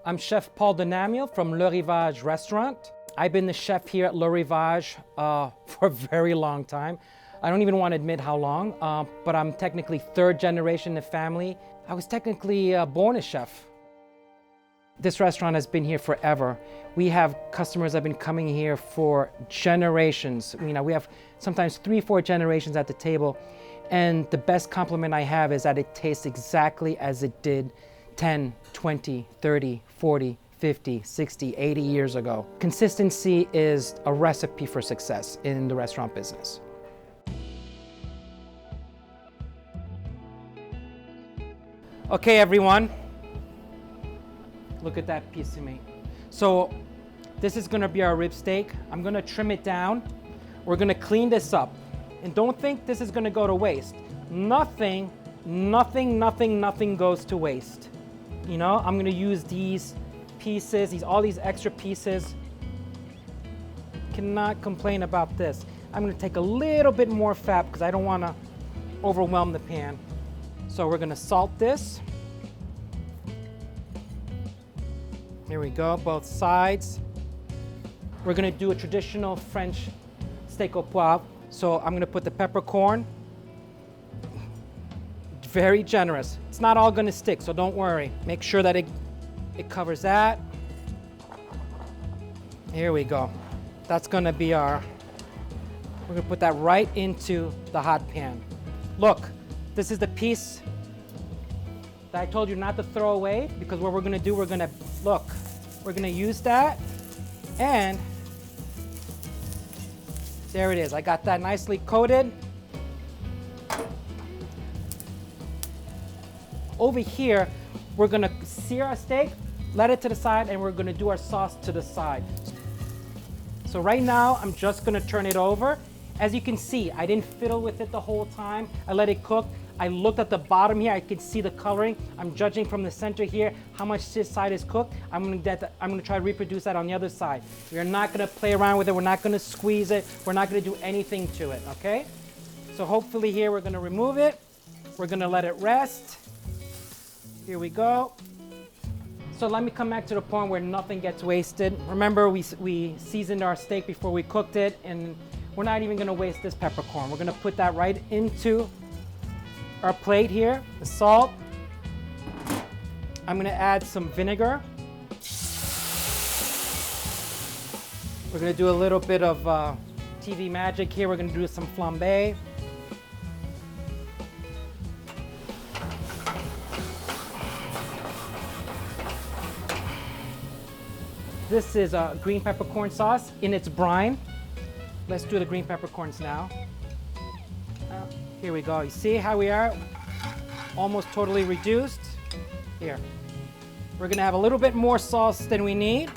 I'm Chef Paul Denamiel from Le Rivage restaurant. I've been the chef here at Le Rivage for a very long time. I don't even want to admit how long, but I'm technically third generation in the family. I was technically born a chef. This restaurant has been here forever. We have customers that have been coming here for generations. We have sometimes 3-4 generations at the table. And the best compliment I have is that it tastes exactly as it did 10, 20, 30, 40, 50, 60, 80 years ago. Consistency is a recipe for success in the restaurant business. Okay, everyone. Look at that piece of meat. So this is gonna be our rib steak. I'm gonna trim it down. We're gonna clean this up. And don't think this is gonna go to waste. Nothing goes to waste. You know, I'm gonna use these pieces, all these extra pieces. Cannot complain about this. I'm gonna take a little bit more fat because I don't wanna overwhelm the pan. So we're gonna salt this. Here we go, both sides. We're gonna do a traditional French steak au poivre. So I'm gonna put the peppercorn. Very generous. It's not all gonna stick, so don't worry. Make sure that it covers that. Here we go. That's gonna be we're gonna put that right into the hot pan. Look, this is the piece that I told you not to throw away, because what we're gonna do, we're gonna use that, and there it is. I got that nicely coated. Over here, we're gonna sear our steak, let it to the side, and we're gonna do our sauce to the side. So right now, I'm just gonna turn it over. As you can see, I didn't fiddle with it the whole time. I let it cook. I looked at the bottom here, I could see the coloring. I'm judging from the center here how much this side is cooked. I'm gonna try to reproduce that on the other side. We're not gonna play around with it, we're not gonna squeeze it, we're not gonna do anything to it, okay? So hopefully here we're gonna remove it. We're gonna let it rest. Here we go. So let me come back to the point where nothing gets wasted. Remember, we seasoned our steak before we cooked it, and we're not even gonna waste this peppercorn. We're gonna put that right into our plate here, the salt. I'm gonna add some vinegar. We're gonna do a little bit of TV magic here. We're gonna do some flambe. This is a green peppercorn sauce in its brine. Let's do the green peppercorns now. Here we go. You see how we are? Almost totally reduced. Here. We're gonna have a little bit more sauce than we need.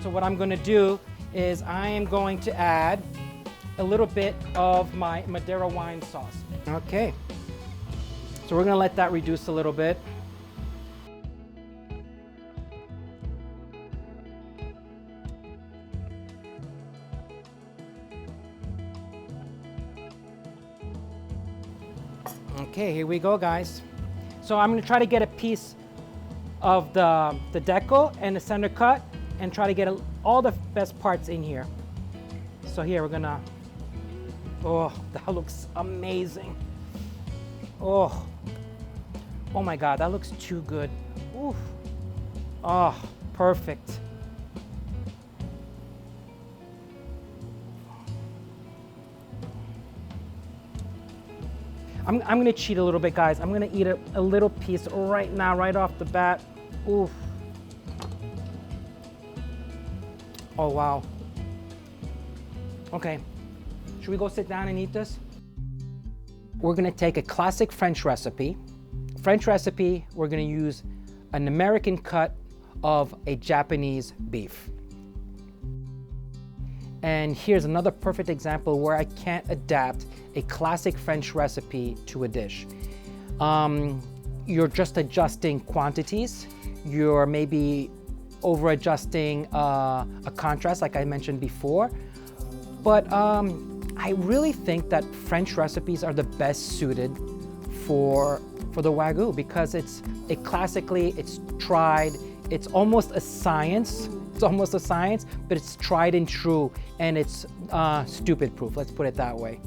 So what I'm gonna do is I am going to add a little bit of my Madeira wine sauce. Okay. So we're gonna let that reduce a little bit. Okay, here we go, guys. So I'm gonna try to get a piece of the deco and the center cut and try to get all the best parts in here. So here we're gonna, oh, that looks amazing. Oh my God, that looks too good. Oof. Oh, perfect. I'm gonna cheat a little bit, guys. I'm gonna eat a little piece right now, right off the bat. Oof. Oh, wow. Okay, should we go sit down and eat this? We're gonna take a classic French recipe. We're gonna use an American cut of a Japanese beef. And here's another perfect example where I can't adapt a classic French recipe to a dish. You're just adjusting quantities. You're maybe over adjusting a contrast like I mentioned before. But I really think that French recipes are the best suited for for the Wagyu because it's tried. It's almost a science. It's almost a science, but it's tried and true, and it's stupid proof. Let's put it that way.